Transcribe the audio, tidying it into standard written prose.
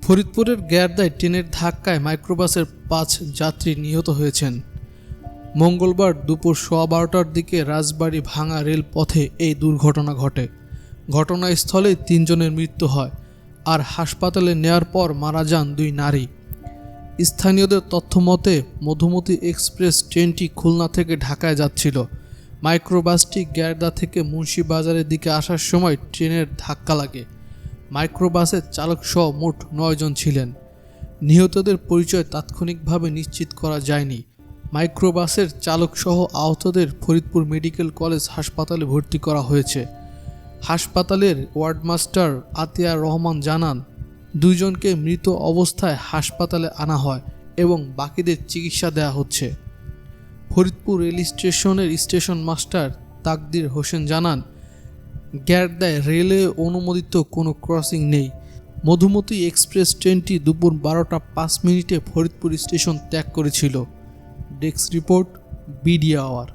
ফরিদপুরের গেরদায় ট্রেনের ধাক্কায় মাইক্রোবাসের ৫ যাত্রী নিহত হয়েছেন। মঙ্গলবার দুপুর ১২:১২টার দিকে রাজবাড়ী ভাঙা রেলপথে এই দুর্ঘটনা ঘটে। ঘটনাস্থলেই ৩ জনের মৃত্যু হয়, আর হাসপাতালে নেয়ার পর মারা যান ২ নারী। স্থানীয়দের তথ্যমতে মধুমতি এক্সপ্রেস ট্রেনটি খুলনা থেকে ঢাকায় যাচ্ছিল। মাইক্রোবাসটি গেরদা থেকে মুন্সিবাজারের দিকে আসার সময় ট্রেনের ধাক্কা লাগে। মাইক্রোবাসের চালকসহ মোট ৯ জন ছিলেন। নিহতদের পরিচয় তাৎক্ষণিকভাবে নিশ্চিত করা যায়নি। মাইক্রোবাসের চালকসহ আহতদের ফরিদপুর মেডিকেল কলেজ হাসপাতালে ভর্তি করা হয়েছে। হাসপাতালের ওয়ার্ডমাস্টার আতিয়ার রহমান জানান, ২ জনকে মৃত অবস্থায় হাসপাতালে আনা হয় এবং বাকিদের চিকিৎসা দেওয়া হচ্ছে। ফরিদপুর রেল স্টেশনের স্টেশন মাস্টার তাকদির হোসেন জানান, গেরদায় রেলে অনুমোদিত কোনো ক্রসিং নেই। মধুমতি এক্সপ্রেস ট্রেনটি দুপুর ১২টা ৫ মিনিটে ফরিদপুর স্টেশন ত্যাগ করেছিল। Desk report, BD hour.